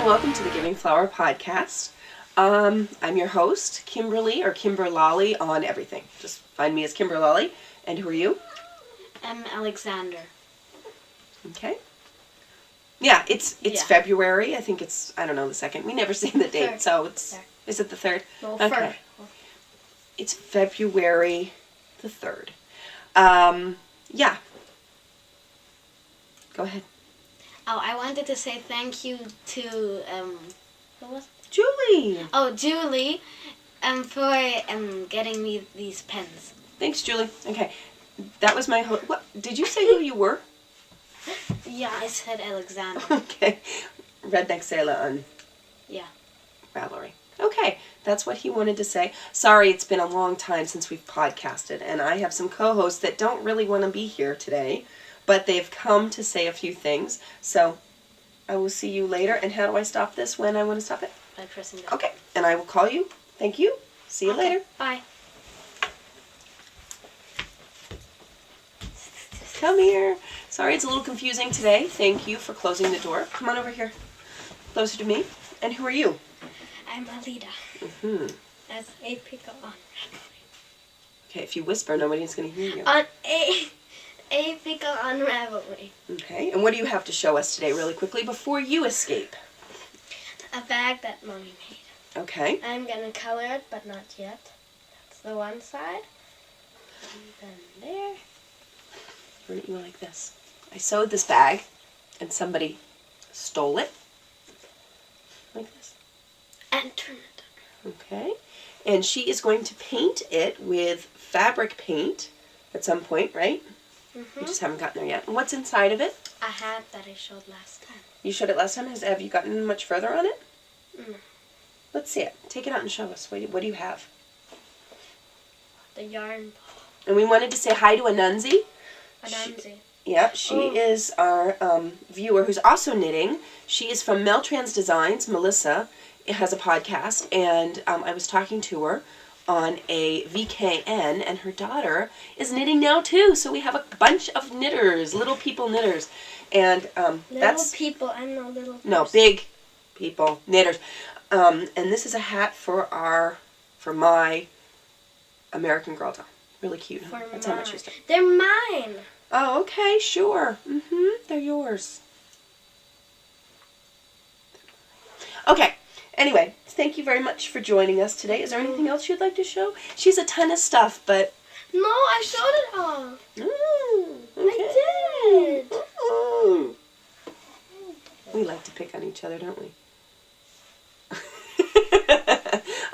and welcome to the Giving Flower podcast. I'm your host, Kimberly, or Kimberlolly on everything. Just find me as Kimberlolly. And who are you? I'm Alexander. Okay. Yeah, it's February. I think it's, I don't know, the 2nd. We never say the date, Third. so it's... Third. Is it the 3rd? No, okay. 1st. It's February the 3rd. Yeah. Go ahead. Oh, I wanted to say thank you to, who was it? Julie. Oh, Julie, for getting me these pens. Thanks, Julie. Okay. That was my... What? Did you say who you were? Yeah, I said Alexander. Okay. Redneck Sailor on... Yeah. Valerie. Okay. That's what he wanted to say. Sorry, it's been a long time since we've podcasted, and I have some co-hosts that don't really want to be here today, but they've come to say a few things. So I will see you later. And how do I stop this when I want to stop it? By pressing that. Okay. And I will call you. Thank you. See you later. Bye. Come here. Sorry, it's a little confusing today. Thank you for closing the door. Come on over here. Closer to me. And who are you? I'm Alida. Mm-hmm. That's a pickle on. Okay, if you whisper, nobody's going to hear you. On a pickle unraveling. Okay, and what do you have to show us today really quickly before you escape? A bag that Mommy made. Okay. I'm gonna color it, but not yet. That's the one side. And then there. Turn it like this. I sewed this bag, and somebody stole it. Like this. And turn it. Okay. And she is going to paint it with fabric paint at some point, right? Mm-hmm. We just haven't gotten there yet. And what's inside of it? A hat that I showed last time. You showed it last time. Have you gotten much further on it? Mm. Let's see it. Take it out and show us. What do you have? The yarn. And we wanted to say hi to Anunzi. Anansi. She is our viewer who's also knitting. She is from Meltrans Designs. Melissa has a podcast, and I was talking to her on a VKN, and her daughter is knitting now too. So we have a bunch of knitters, little people knitters, and Little people, I'm no little person. No, big people knitters. And this is a hat for my American Girl doll. Really cute. Huh? That's how much she started. They're mine. Oh, okay, sure. They're yours. Okay. Anyway, thank you very much for joining us today. Is there anything else you'd like to show? She's a ton of stuff, but... No, I showed it all. Okay. I did. We like to pick on each other, don't we?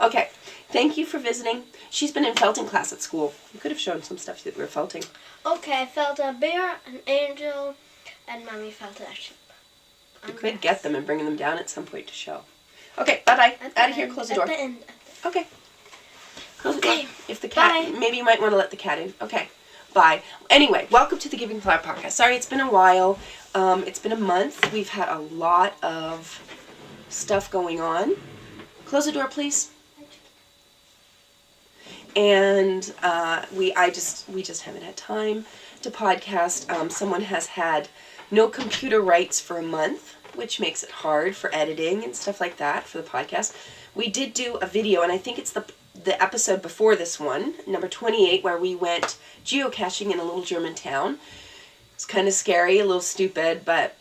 Okay. Thank you for visiting. She's been in felting class at school. You could have shown some stuff that we were felting. Okay, I felt a bear, an angel, and Mommy felt a sheep. You could get them and bring them down at some point to show. Okay, bye-bye. Out of here, close the door. At the end. Okay. Close the door. Okay. If the cat, Bye. maybe you might want to let the cat in. Okay. Bye. Anyway, welcome to the Giving Flower podcast. Sorry, it's been a while. It's been a month. We've had a lot of stuff going on. Close the door, please. And we just haven't had time to podcast. Someone has had no computer rights for a month, which makes it hard for editing and stuff like that for the podcast. We did do a video, and I think it's the episode before this one, number 28, where we went geocaching in a little German town. It's kind of scary, a little stupid, but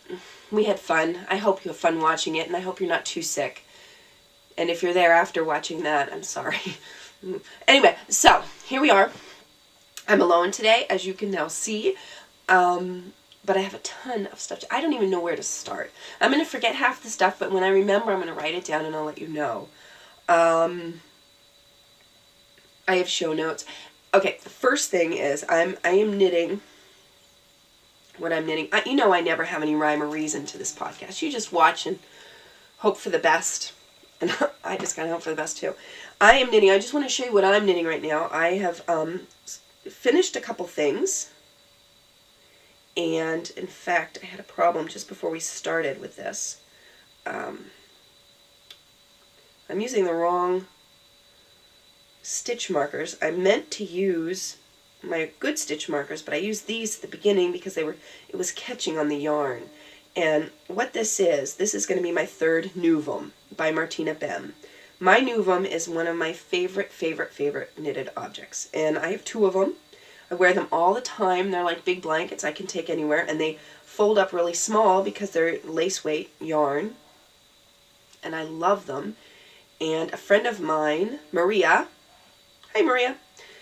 we had fun. I hope you have fun watching it, and I hope you're not too sick. And if you're there after watching that, I'm sorry. Anyway, so here we are. I'm alone today, as you can now see. But I have a ton of stuff. I don't even know where to start. I'm going to forget half the stuff, but when I remember, I'm going to write it down and I'll let you know. I have show notes. Okay, the first thing is I am knitting what I'm knitting. I never have any rhyme or reason to this podcast. You just watch and hope for the best. And I just gotta hope for the best too. I am knitting. I just want to show you what I'm knitting right now. I have finished a couple things. And, in fact, I had a problem just before we started with this. I'm using the wrong stitch markers. I meant to use my good stitch markers, but I used these at the beginning because it was catching on the yarn. And what this is going to be my third Novum by Martina Bem. My Novum is one of my favorite knitted objects. And I have two of them. I wear them all the time. They're like big blankets I can take anywhere. And they fold up really small because they're lace weight yarn. And I love them. And a friend of mine, Maria, hi Maria,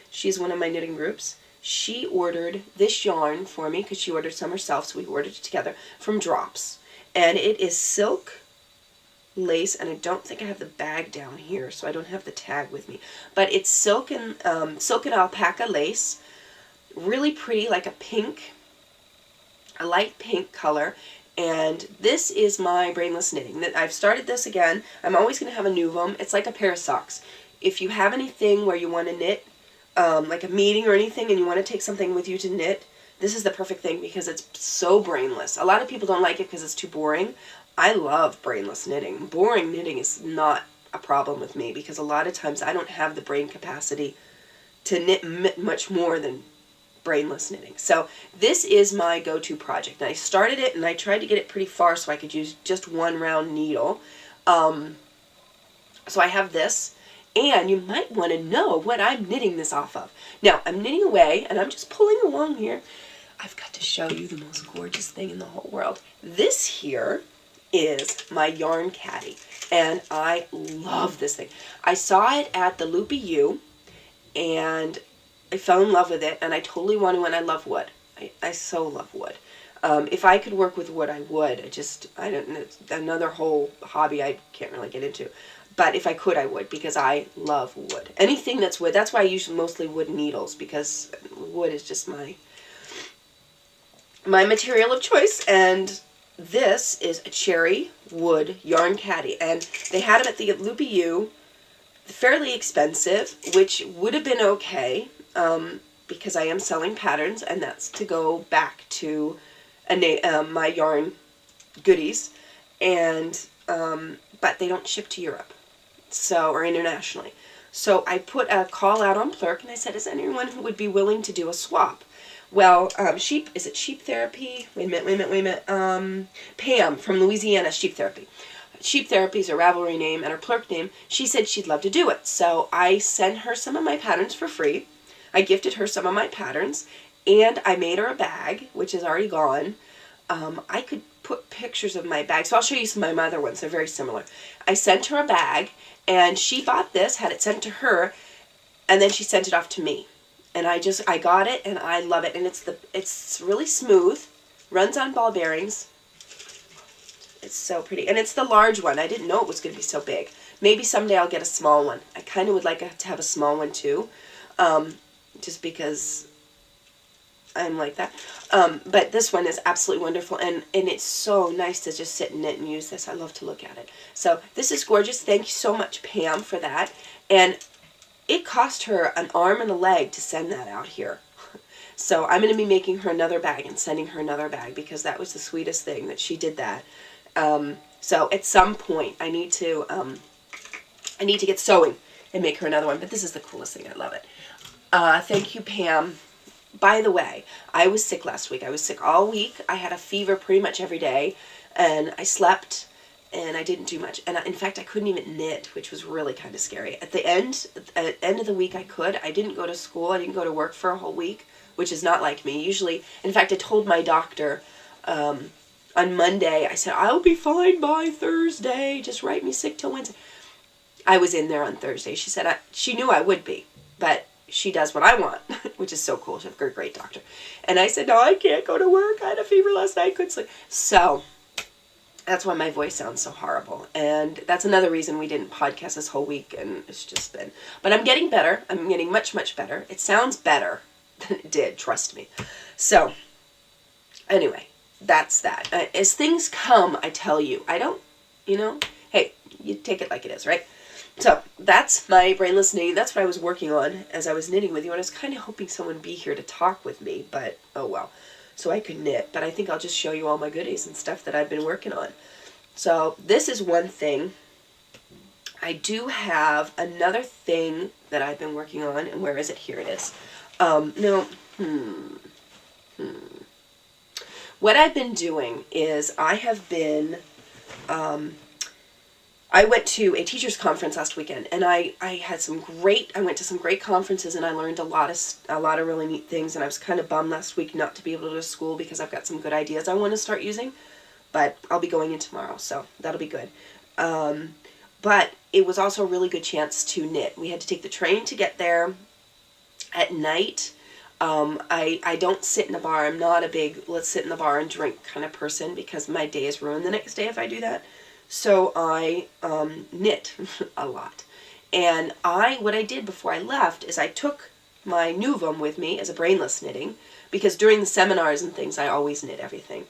she's one of my knitting groups. She ordered this yarn for me because she ordered some herself, so we ordered it together from Drops. And it is silk lace, and I don't think I have the bag down here, so I don't have the tag with me. But it's silk and alpaca lace, really pretty, like a pink, a light pink color. And this is my brainless knitting. I've started this again. I'm always going to have a Novum. It's like a pair of socks. If you have anything where you want to knit, like a meeting or anything, and you want to take something with you to knit, this is the perfect thing because it's so brainless. A lot of people don't like it because it's too boring. I love brainless knitting. Boring knitting is not a problem with me because a lot of times I don't have the brain capacity to knit much more than brainless knitting. So this is my go-to project. And I started it and I tried to get it pretty far so I could use just one round needle. So I have this. And you might want to know what I'm knitting this off of. Now, I'm knitting away, and I'm just pulling along here. I've got to show you the most gorgeous thing in the whole world. This here is my Yarn Caddy, and I love this thing. I saw it at the Loopy U, and I fell in love with it, and I totally want to, and I love wood. I so love wood. If I could work with wood, I would. I don't know, it's another whole hobby I can't really get into. But if I could, I would, because I love wood. Anything that's wood. That's why I use mostly wood needles, because wood is just my material of choice. And this is a cherry wood Yarn Caddy. And they had them at the Loopy U, fairly expensive, which would have been okay, because I am selling patterns, and that's to go back to my yarn goodies. And but they don't ship to Europe. Or internationally. So I put a call out on Plurk, and I said, is anyone who would be willing to do a swap? Well, is it Sheep Therapy? Wait a minute. Pam from Louisiana, Sheep Therapy. Sheep Therapy is her Ravelry name and her Plurk name. She said she'd love to do it. So I sent her some of my patterns for free. I gifted her some of my patterns, and I made her a bag, which is already gone. I could put pictures of my bag, so I'll show you some of my other ones. They're very similar. I sent her a bag, and she bought this, had it sent to her, and then she sent it off to me. And I got it, and I love it. And it's really smooth, runs on ball bearings. It's so pretty. And it's the large one. I didn't know it was going to be so big. Maybe someday I'll get a small one. I kind of would like to have a small one too, just because I'm like that. But this one is absolutely wonderful, and it's so nice to just sit and knit and use this. I love to look at it. So this is gorgeous. Thank you so much, Pam, for that. And it cost her an arm and a leg to send that out here. So I'm going to be making her another bag and sending her another bag, because that was the sweetest thing that she did that. So at some point I need to get sewing and make her another one. But this is the coolest thing. I love it. Thank you, Pam. By the way, I was sick last week. I was sick all week. I had a fever pretty much every day, and I slept, and I didn't do much. And in fact, I couldn't even knit, which was really kind of scary. At the end of the week, I didn't go to school. I didn't go to work for a whole week, which is not like me. Usually, in fact, I told my doctor on Monday, I said, I'll be fine by Thursday. Just write me sick till Wednesday. I was in there on Thursday. She said she knew I would be, but she does what I want, which is so cool. She's a great doctor. And I said, no, I can't go to work. I had a fever last night. Couldn't sleep. So that's why my voice sounds so horrible. And that's another reason we didn't podcast this whole week. And it's just been, but I'm getting better. I'm getting much, much better. It sounds better than it did. Trust me. So anyway, that's that. As things come, I tell you, I don't, hey, you take it like it is, right? So that's my brainless knitting. That's what I was working on as I was knitting with you. And I was kind of hoping someone would be here to talk with me, but oh well. So I could knit. But I think I'll just show you all my goodies and stuff that I've been working on. So this is one thing. I do have another thing that I've been working on. And where is it? Here it is. what I've been doing is I have been, I went to a teachers conference last weekend, and I went to some great conferences, and I learned a lot of really neat things, and I was kind of bummed last week not to be able to go to school because I've got some good ideas I want to start using, but I'll be going in tomorrow, so that'll be good. But it was also a really good chance to knit. We had to take the train to get there at night. I don't sit in a bar. I'm not a big let's sit in the bar and drink kind of person because my day is ruined the next day if I do that. So I knit a lot. And what I did before I left is I took my Nuvum with me as a brainless knitting because during the seminars and things I always knit everything.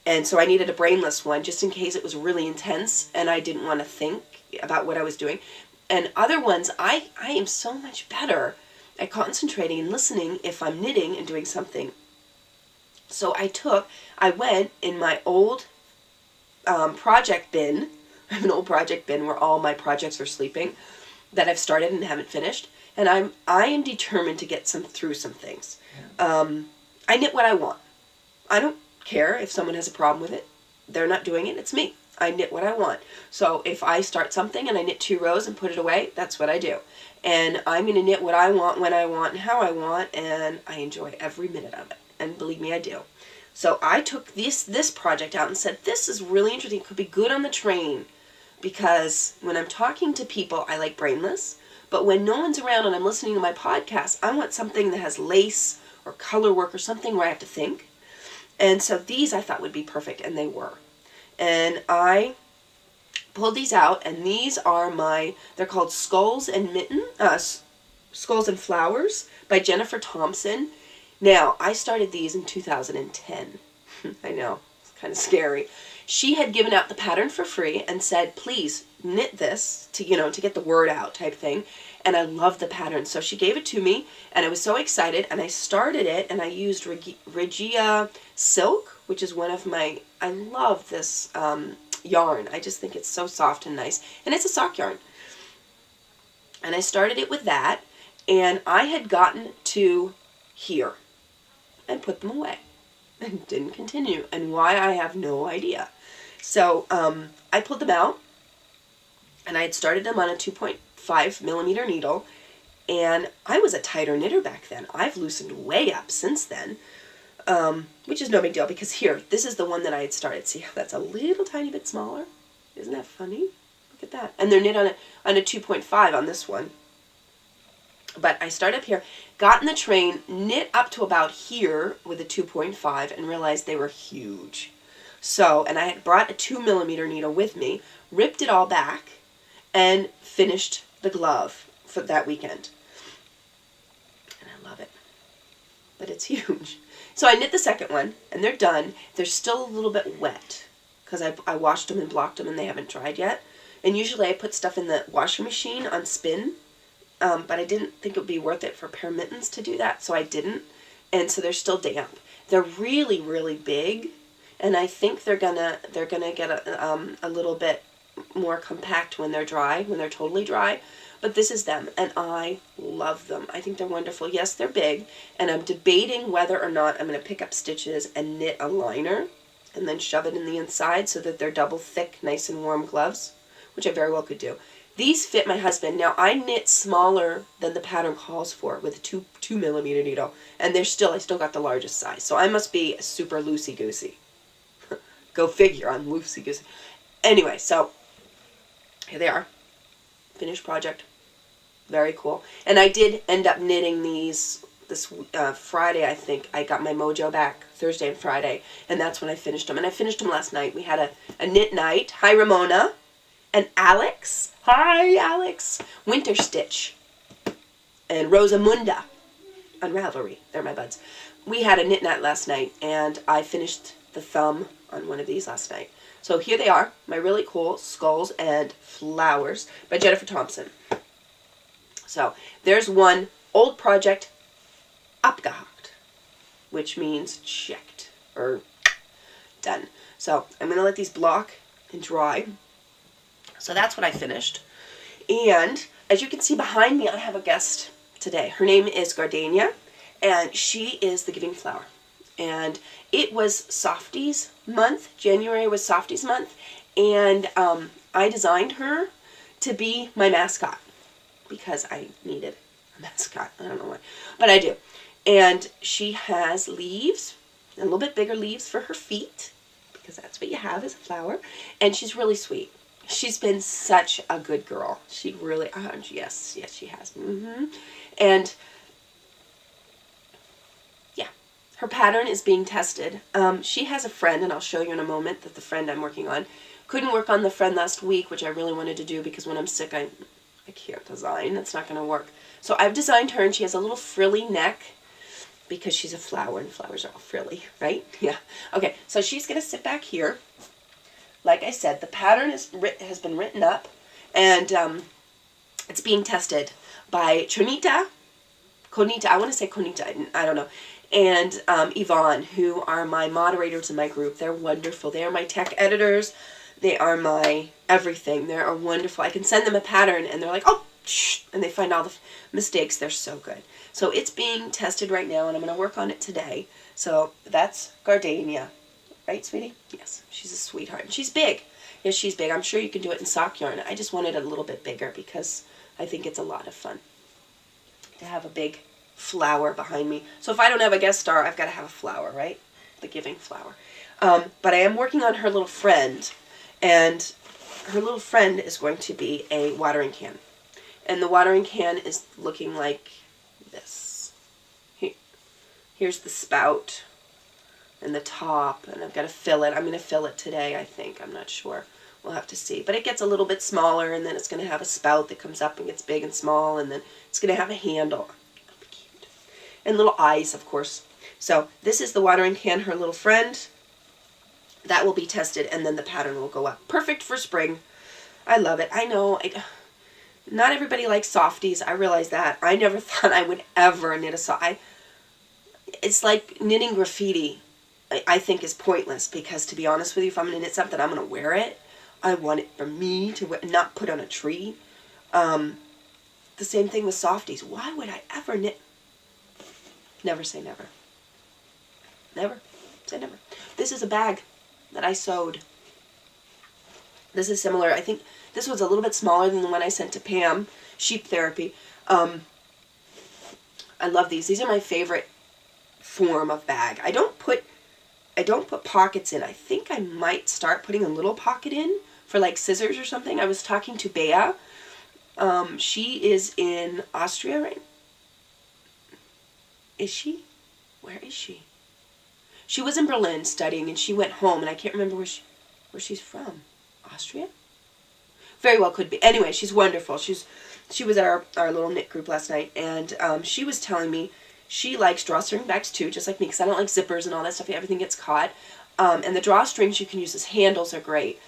And so I needed a brainless one just in case it was really intense and I didn't want to think about what I was doing. And other ones, I am so much better at concentrating and listening if I'm knitting and doing something. So I went in my old project bin. I have an old project bin where all my projects are sleeping that I've started and haven't finished. And I am determined to get through some things. I knit what I want. I don't care if someone has a problem with it. They're not doing it. It's me. I knit what I want. So if I start something and I knit 2 rows and put it away, that's what I do. And I'm going to knit what I want, when I want, and how I want, and I enjoy every minute of it. And believe me, I do. So I took this project out and said, this is really interesting. It could be good on the train. Because when I'm talking to people, I like brainless. But when no one's around and I'm listening to my podcast, I want something that has lace or color work or something where I have to think. And so these I thought would be perfect, and they were. And I pulled these out, and these are they're called Skulls and Flowers by Jennifer Thompson. Now, I started these in 2010. I know, it's kind of scary. She had given out the pattern for free and said, please knit this to get the word out type thing. And I loved the pattern. So she gave it to me, and I was so excited, and I started it, and I used Regia Silk, which is I love this yarn. I just think it's so soft and nice. And it's a sock yarn. And I started it with that, and I had gotten to here and put them away and didn't continue. And why, I have no idea. So I pulled them out, and I had started them on a 2.5 millimeter needle, and I was a tighter knitter back then. I've loosened way up since then, which is no big deal because here, this is the one that I had started. See how that's a little tiny bit smaller? Isn't that funny? Look at that. And they're knit on a 2.5 on this one. But I started up here, got in the train, knit up to about here with a 2.5, and realized they were huge. So, and I had brought a 2 millimeter needle with me, ripped it all back, and finished the glove for that weekend. And I love it. But it's huge. So I knit the second one, and they're done. They're still a little bit wet, because I washed them and blocked them, and they haven't dried yet. And usually I put stuff in the washing machine on spin, but I didn't think it would be worth it for a pair of mittens to do that, so I didn't. And so they're still damp. They're really, really big, and I think they're gonna get a little bit more compact when they're dry, when they're totally dry. But this is them, and I love them. I think they're wonderful. Yes, they're big, and I'm debating whether or not I'm going to pick up stitches and knit a liner and then shove it in the inside so that they're double thick, nice and warm gloves, which I very well could do. These fit my husband. Now, I knit smaller than the pattern calls for with a 2 millimeter needle, and I still got the largest size. So I must be super loosey-goosey. Go figure, I'm loosey-goosey. Anyway, so here they are. Finished project. Very cool. And I did end up knitting these this Friday, I think. I got my mojo back Thursday and Friday, and that's when I finished them. And I finished them last night. We had a knit night. Hi, Ramona. And Alex. Hi, Alex. Winter Stitch. And Rosamunda on Ravelry. They're my buds. We had a knit night last night, and I finished the thumb on one of these last night. So here they are, my really cool Skulls and Flowers by Jennifer Thompson. So there's one old project abgehakt, which means checked or done. So I'm going to let these block and dry. So that's what I finished. And as you can see behind me, I have a guest today. Her name is Gardenia, and she is the giving flower. and it was Softies month. January was Softies month, and I designed her to be my mascot because I needed a mascot. I don't know why, but I do. And she has leaves, a little bit bigger leaves for her feet, because that's what you have as a flower, and she's really sweet. She's been such a good girl. She really, yes, she has. And yeah, her pattern is being tested. She has a friend, and I'll show you in a moment that the friend I'm working on couldn't work on the friend last week, which I really wanted to do because when I'm sick, I can't design. It's not going to work. So I've designed her, and she has a little frilly neck because she's a flower, and flowers are all frilly, right? Yeah. Okay, so she's going to sit back here. Like I said, the pattern has been written up, and it's being tested by Conita, I want to say Conita, I don't know, and Yvonne, who are my moderators in my group. They're wonderful. They are my tech editors. They are my everything. They are wonderful. I can send them a pattern, and they're like, oh, shh, and they find all the mistakes. They're so good. So it's being tested right now, and I'm going to work on it today. So that's Gardenia. Right, sweetie? Yes, she's a sweetheart. And she's big. Yes, she's big. I'm sure you can do it in sock yarn. I just wanted it a little bit bigger because I think it's a lot of fun to have a big flower behind me. So if I don't have a guest star, I've got to have a flower, right? The giving flower. But I am working on her little friend, and her little friend is going to be a watering can. And the watering can is looking like this. Here's the spout and the top, and I've got to fill it. I'm going to fill it today, I think. I'm not sure. We'll have to see. But it gets a little bit smaller, and then it's going to have a spout that comes up and gets big and small, and then it's going to have a handle. That'll be cute. And little eyes, of course. So this is the watering can, her little friend. That will be tested, and then the pattern will go up. Perfect for spring. I love it. I know. Not everybody likes softies. I realize that. I never thought I would ever knit a soft. It's like knitting graffiti. I think is pointless because, to be honest with you, if I'm going to knit something, I'm going to wear it. I want it for me to wear, not put on a tree. The same thing with softies. Why would I ever knit? Never say never. Never say never. This is a bag that I sewed. This is similar. I think this was a little bit smaller than the one I sent to Pam, Sheep Therapy. I love these. These are my favorite form of bag. I don't put pockets in. I think I might start putting a little pocket in for like scissors or something. I was talking to Bea. She is in Austria, right? Is she? Where is she? She was in Berlin studying, and she went home, and I can't remember where she's from. Austria? Very well could be. Anyway, she's wonderful. She was at our little knit group last night, and she was telling me she likes drawstring bags too, just like me, because I don't like zippers and all that stuff. Everything gets caught. And the drawstrings you can use as handles are great.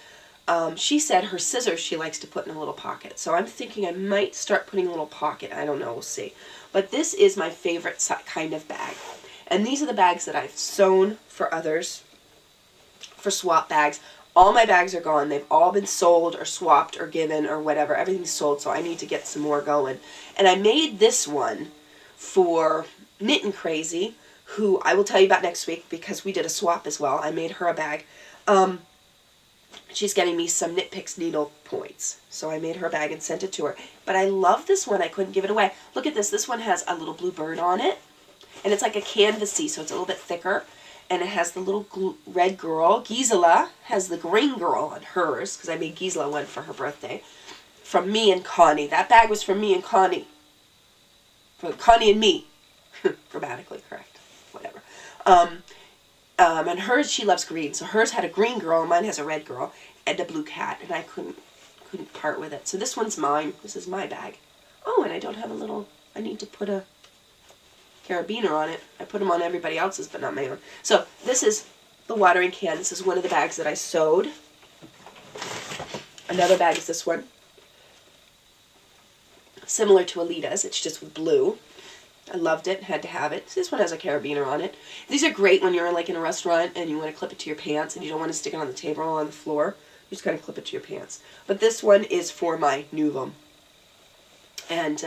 She said her scissors she likes to put in a little pocket. So I'm thinking I might start putting a little pocket. I don't know. We'll see. But this is my favorite kind of bag. And these are the bags that I've sewn for others, for swap bags. All my bags are gone. They've all been sold or swapped or given or whatever. Everything's sold, so I need to get some more going. And I made this one for Knittin' Crazy, who I will tell you about next week because we did a swap as well. I made her a bag. She's getting me some Knit Picks needle points. So I made her a bag and sent it to her. But I love this one. I couldn't give it away. Look at this. This one has a little blue bird on it. And it's like a canvasy, so it's a little bit thicker. And it has the little red girl. Gisela has the green girl on hers, because I made Gisela one for her birthday. From me and Connie. That bag was from me and Connie. For Connie and me. Grammatically correct. Whatever. And hers, she loves green. So hers had a green girl, and mine has a red girl, and a blue cat. And I couldn't part with it. So this one's mine. This is my bag. Oh, and I don't have a little, I need to put a carabiner on it. I put them on everybody else's, but not my own. So this is the watering can. This is one of the bags that I sewed. Another bag is this one. Similar to Alita's, it's just with blue. I loved it, had to have it. This one has a carabiner on it. These are great when you're like in a restaurant and you want to clip it to your pants and you don't want to stick it on the table or on the floor. You just kind of clip it to your pants. But this one is for my Nuvum. And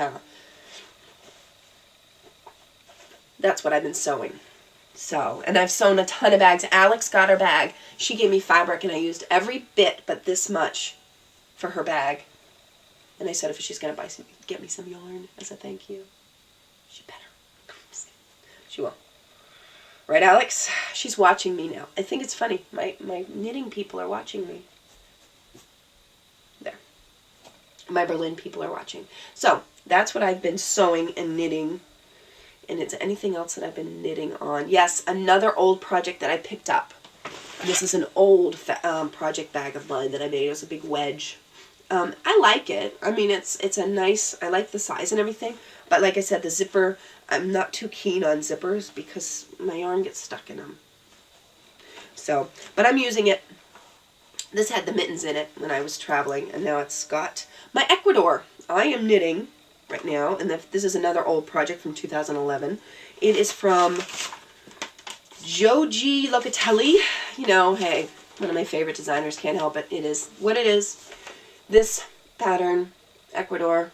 that's what I've been sewing. So, and I've sewn a ton of bags. Alex got her bag. She gave me fabric and I used every bit but this much for her bag. And I said if she's going to get me some yarn as a thank you. She better. She will. Right, Alex? She's watching me now. I think it's funny. My knitting people are watching me. There. My Berlin people are watching. So, that's what I've been sewing and knitting. And it's anything else that I've been knitting on. Yes, another old project that I picked up. This is an old project bag of mine that I made. It was a big wedge. I like it. I mean, it's a nice, I like the size and everything. But like I said, the zipper, I'm not too keen on zippers because my yarn gets stuck in them. So, but I'm using it. This had the mittens in it when I was traveling, and now it's got my Ecuador. I am knitting right now, and this is another old project from 2011. It is from Joji Locatelli. You know, hey, one of my favorite designers, can't help it. It is what it is. This pattern, Ecuador,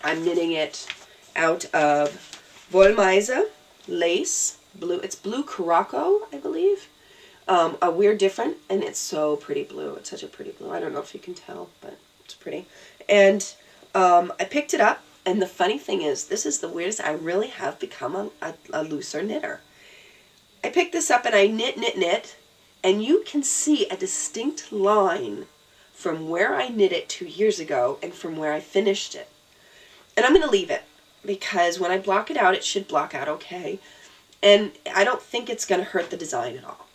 I'm knitting it out of Wollmeise lace. Blue. It's blue Caraco, I believe. A weird different, and it's so pretty blue. It's such a pretty blue. I don't know if you can tell, but it's pretty. And I picked it up, and the funny thing is, this is the weirdest. I really have become a looser knitter. I picked this up, and I knit, and you can see a distinct line from where I knit it 2 years ago and from where I finished it. And I'm going to leave it, because when I block it out, it should block out okay. And I don't think it's going to hurt the design at all.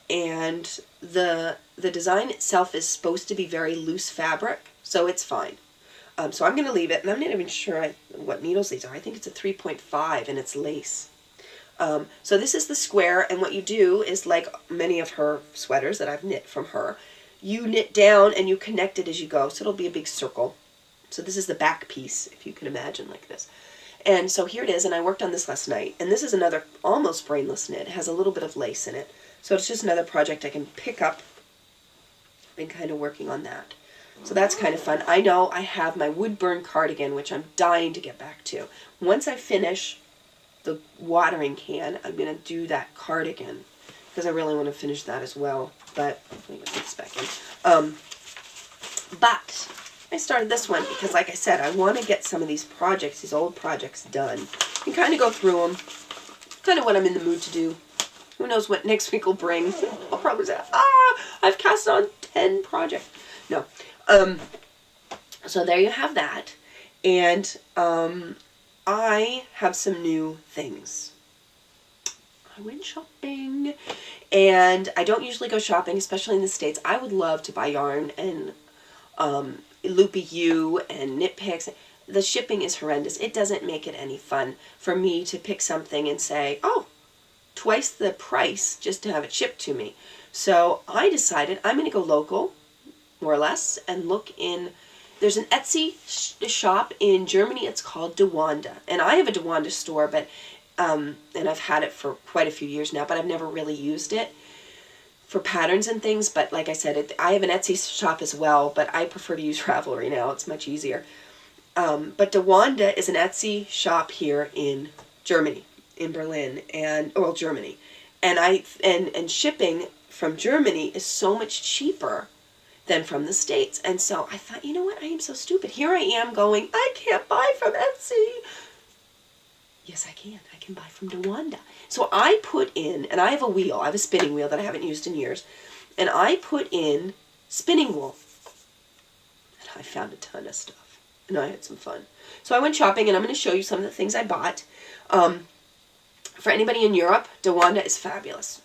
And the design itself is supposed to be very loose fabric, so it's fine. So I'm going to leave it, and I'm not even sure what needles these are. I think it's a 3.5, and it's lace. So this is the square, and what you do is, like many of her sweaters that I've knit from her, you knit down and you connect it as you go, so it'll be a big circle. So this is the back piece, if you can imagine, like this. And so here it is, and I worked on this last night. And this is another almost brainless knit. It has a little bit of lace in it. So it's just another project I can pick up. I've been kind of working on that. So that's kind of fun. I know I have my Woodburn cardigan, which I'm dying to get back to. Once I finish the watering can, I'm going to do that cardigan, because I really want to finish that as well. But let me put this back in. But I started this one because, like I said, I want to get some of these projects, these old projects, done and kind of go through them. Kind of what I'm in the mood to do. Who knows what next week will bring. I'll probably say, I've cast on 10 projects. No. So there you have that. And I have some new things. I went shopping. And I don't usually go shopping, especially in the States. I would love to buy yarn and Loopy U and Knit Picks. The shipping is horrendous. It doesn't make it any fun for me to pick something and say, oh, twice the price just to have it shipped to me. So I decided I'm going to go local, more or less, and look in. There's an Etsy shop in Germany. It's called DeWanda. And I have a DeWanda store, but and I've had it for quite a few years now, but I've never really used it for patterns and things. But like I said, I have an Etsy shop as well, but I prefer to use Ravelry now. It's much easier. But DeWanda is an Etsy shop here in Germany, in Berlin, and Germany. And shipping from Germany is so much cheaper than from the States. And so I thought, you know what? I am so stupid. Here I am going, I can't buy from Etsy. Yes, I can. I can buy from DeWanda. So I put in, and I have a wheel. I have a spinning wheel that I haven't used in years. And I put in spinning wool. And I found a ton of stuff. And I had some fun. So I went shopping, and I'm going to show you some of the things I bought. For anybody in Europe, DeWanda is fabulous.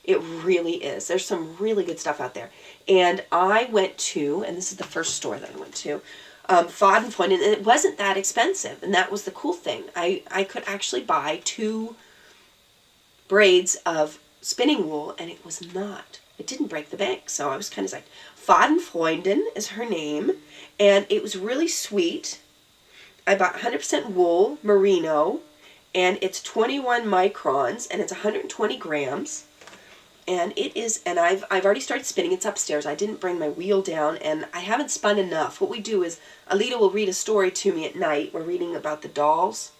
It really is. There's some really good stuff out there. And I went to, and this is the first store that I went to, Fadenfreund, and it wasn't that expensive, and that was the cool thing. I could actually buy 2 braids of spinning wool, and it didn't break the bank, so I was kind of like, Fadenfreundin is her name, and it was really sweet. I bought 100% wool, merino, and it's 21 microns, and it's 120 grams. And it is, and I've already started spinning. It's upstairs. I didn't bring my wheel down, and I haven't spun enough. What we do is, Alita will read a story to me at night. We're reading about the dolls.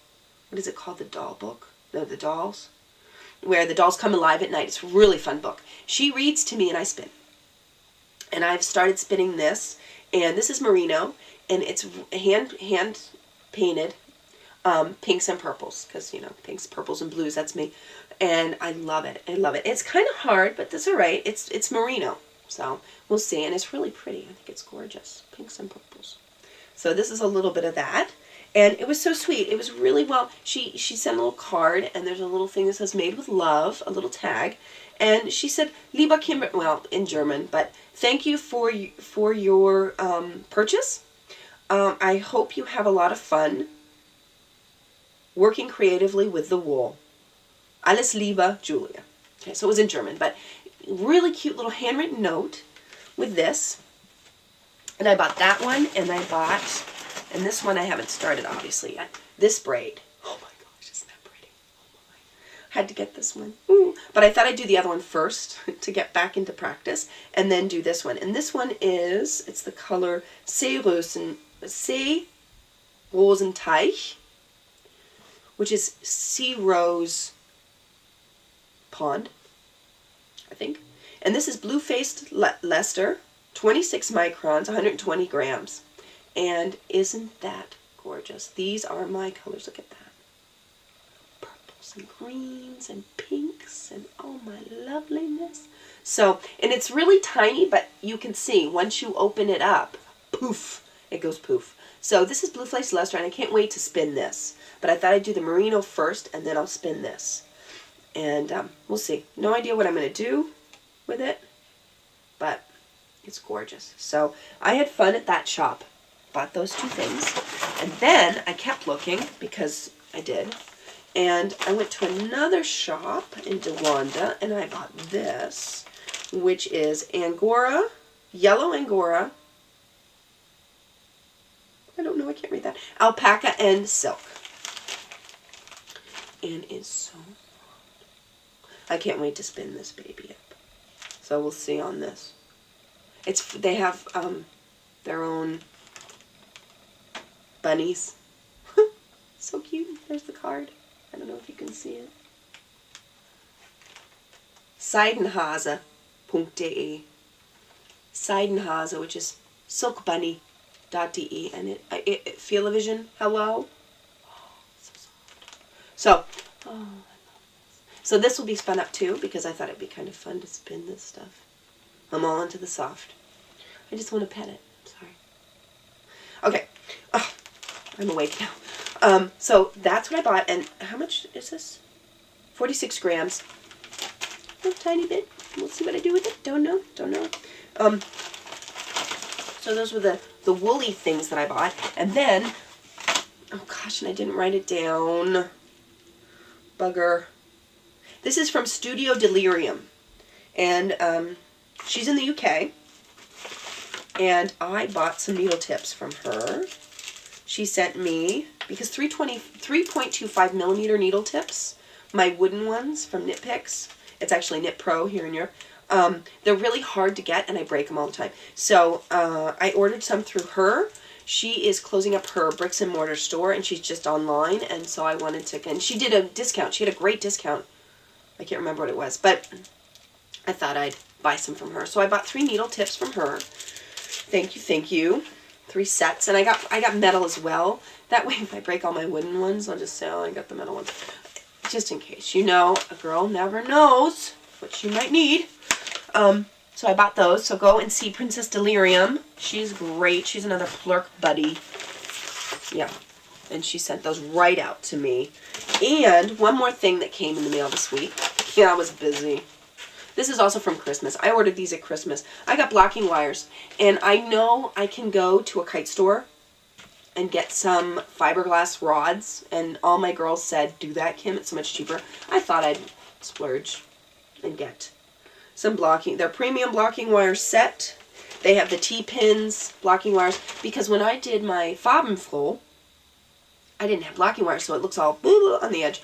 What is it called? The doll book? the dolls, where the dolls come alive at night. It's a really fun book. She reads to me and I spin. And I've started spinning this, and this is merino, and it's hand painted pinks and purples, because, you know, pinks, purples, and blues, that's me. And I love it. I love it. It's kind of hard, but that's all right. It's merino, so we'll see. And it's really pretty. I think it's gorgeous. Pinks and purples. So this is a little bit of that. And it was so sweet. It was really well. She sent a little card, and there's a little thing that says "Made with Love," a little tag. And she said, "Lieber Kimber," well, in German, but thank you for your purchase. I hope you have a lot of fun working creatively with the wool. Alles Liebe, Julia. Okay, so it was in German, but really cute little handwritten note with this. And I bought that one, and I bought, and this one I haven't started obviously yet, this braid. Oh my gosh, isn't that pretty? Oh my. I had to get this one. Ooh. But I thought I'd do the other one first to get back into practice, and then do this one. And this one is, it's the color Seerosenteich, which is Sea Rose Pond, I think. And this is Blue-Faced Leicester, 26 microns, 120 grams. And isn't that gorgeous? These are my colors. Look at that. Purples and greens and pinks and oh my loveliness. So, and it's really tiny, but you can see once you open it up, poof, it goes poof. So this is Blue-Faced Leicester, and I can't wait to spin this. But I thought I'd do the merino first, and then I'll spin this. And we'll see. No idea what I'm going to do with it, but it's gorgeous. So I had fun at that shop. Bought those two things. And then I kept looking, because I did. And I went to another shop in DeWanda, and I bought this, which is Angora, yellow Angora. I don't know, I can't read that. Alpaca and silk. And it's so soft. I can't wait to spin this baby up. So we'll see on this. They have their own bunnies. So cute. There's the card. I don't know if you can see it. Seidenhase.de. Seidenhase, which is silkbunny.de, and it Feel-O-Vision. Hello. So, oh, I love this. So this will be spun up too, because I thought it'd be kind of fun to spin this stuff. I'm all into the soft. I just want to pet it. Sorry. Okay. Oh, I'm awake now. So that's what I bought, and how much is this? 46 grams. A tiny bit. We'll see what I do with it. Don't know. So those were the woolly things that I bought, and then, oh gosh, and I didn't write it down. Bugger. This is from Studio Delirium, and she's in the UK, and I bought some needle tips from her. She sent me, because 3.25 millimeter needle tips, my wooden ones from Knit Picks. It's actually Knit Pro here in Europe. They're really hard to get, and I break them all the time. So I ordered some through her. She is closing up her bricks and mortar store, and she's just online, and so I wanted to, and she did a discount. She had a great discount. I can't remember what it was, but I thought I'd buy some from her. So I bought 3 needle tips from her. Thank you. 3 sets, and I got metal as well. That way, if I break all my wooden ones, I'll just say, oh, I got the metal ones. Just in case. You know, a girl never knows what she might need. So I bought those. So go and see Princess Delirium. She's great. She's another Plurk buddy. Yeah. And she sent those right out to me. And one more thing that came in the mail this week. Yeah, I was busy. This is also from Christmas. I ordered these at Christmas. I got blocking wires. And I know I can go to a kite store and get some fiberglass rods. And all my girls said, do that, Kim. It's so much cheaper. I thought I'd splurge and get some blocking. They're premium blocking wire set. They have the T-pins blocking wires. Because when I did my Farbenfroh, I didn't have blocking wires, so it looks all on the edge.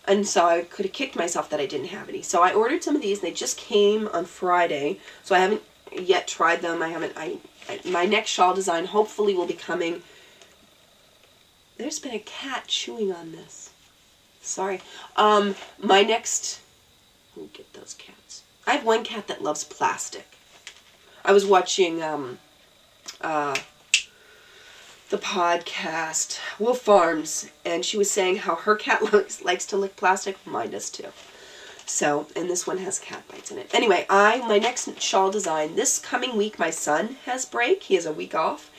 And so I could have kicked myself that I didn't have any. So I ordered some of these. They just came on Friday, so I haven't yet tried them. My next shawl design hopefully will be coming. There's been a cat chewing on this. Sorry. My next... Who get those cats? I have one cat that loves plastic. I was watching the podcast Wolf Farms, and she was saying how her cat likes to lick plastic. Mine does too. So, and this one has cat bites in it. Anyway, my next shawl design, this coming week my son has break. He has a week off.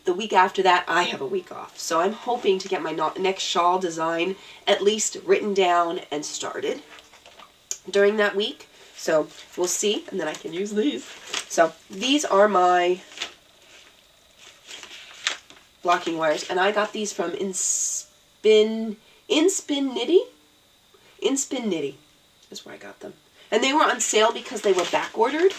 The week after that, I have a week off. So I'm hoping to get my next shawl design at least written down and started during that week. So we'll see, and then I can use these. So these are my blocking wires, and I got these from Inspin Nitty. Is where I got them. And they were on sale because they were back ordered.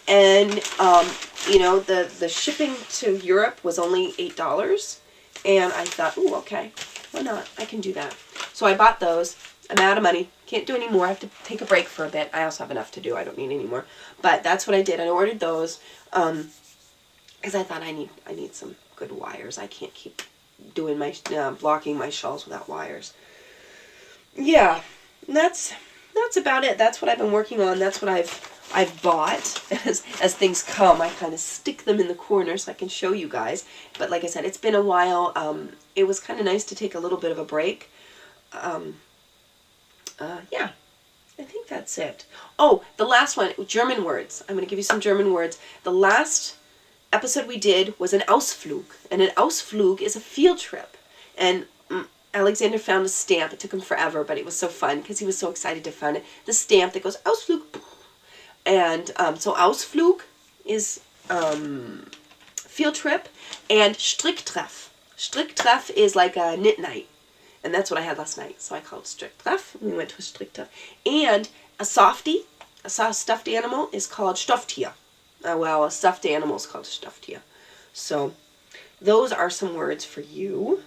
And, the shipping to Europe was only $8. And I thought, ooh, okay, why not? I can do that. So I bought those. I'm out of money. Can't do any more. I have to take a break for a bit. I also have enough to do. I don't need any more. But that's what I did. I ordered those because I thought I need some good wires. I can't keep doing my blocking my shawls without wires. Yeah, that's about it. That's what I've been working on. That's what I've bought. As things come, I kind of stick them in the corner so I can show you guys. But like I said, it's been a while. It was kind of nice to take a little bit of a break. Yeah, I think that's it. Oh, the last one, German words. I'm going to give you some German words. The last episode we did was an Ausflug. And an Ausflug is a field trip. And Alexander found a stamp. It took him forever, but it was so fun because he was so excited to find it. The stamp that goes Ausflug. And so Ausflug is field trip, and Stricktreff. Stricktreff is like a knit night. And that's what I had last night. So I called it Stricktreff. We went to a Stricktreff. And a softie, a stuffed animal, is called Stofftier. A stuffed animal is called Stofftier. So those are some words for you.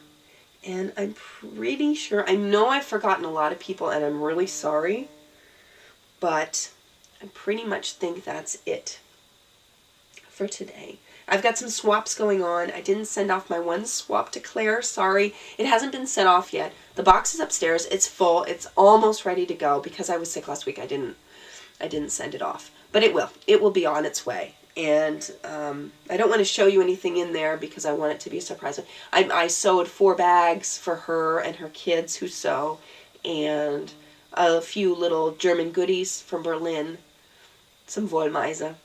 And I'm pretty sure, I know I've forgotten a lot of people, and I'm really sorry. But I pretty much think that's it for today. I've got some swaps going on. I didn't send off my one swap to Claire. Sorry. It hasn't been sent off yet. The box is upstairs. It's full. It's almost ready to go. Because I was sick last week, I didn't send it off. But it will. It will be on its way. And I don't want to show you anything in there because I want it to be a surprise. I sewed 4 bags for her and her kids who sew. And a few little German goodies from Berlin. Some Wollmeise.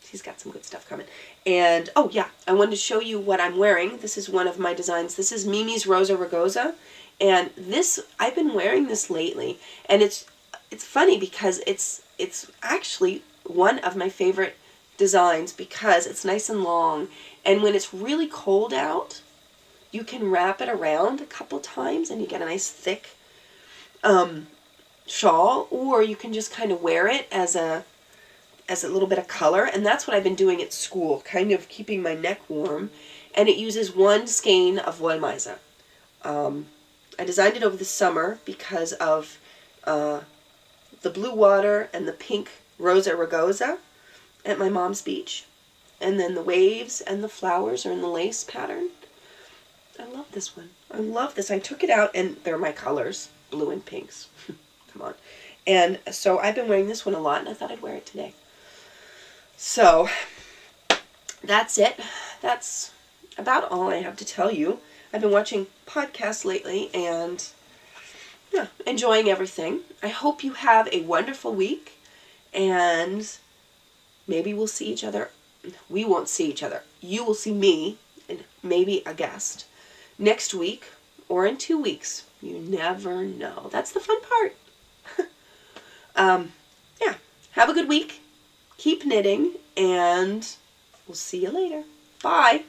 She's got some good stuff coming. And, oh yeah, I wanted to show you what I'm wearing. This is one of my designs. This is Mimi's Rosa Rugosa. And this, I've been wearing this lately. And it's funny because it's actually one of my favorite designs because it's nice and long. And when it's really cold out, you can wrap it around a couple times and you get a nice thick shawl. Or you can just kind of wear it as a little bit of color, and that's what I've been doing at school, kind of keeping my neck warm, and it uses 1 skein of Wollmeise. I designed it over the summer because of the blue water and the pink Rosa Rugosa at my mom's beach, and then the waves and the flowers are in the lace pattern. I love this one. I love this. I took it out, and they're my colors, blue and pinks. Come on. And so I've been wearing this one a lot, and I thought I'd wear it today. So, that's it. That's about all I have to tell you. I've been watching podcasts lately and enjoying everything. I hope you have a wonderful week, and maybe we'll see each other. We won't see each other. You will see me, and maybe a guest, next week or in 2 weeks. You never know. That's the fun part. Have a good week. Keep knitting, and we'll see you later. Bye.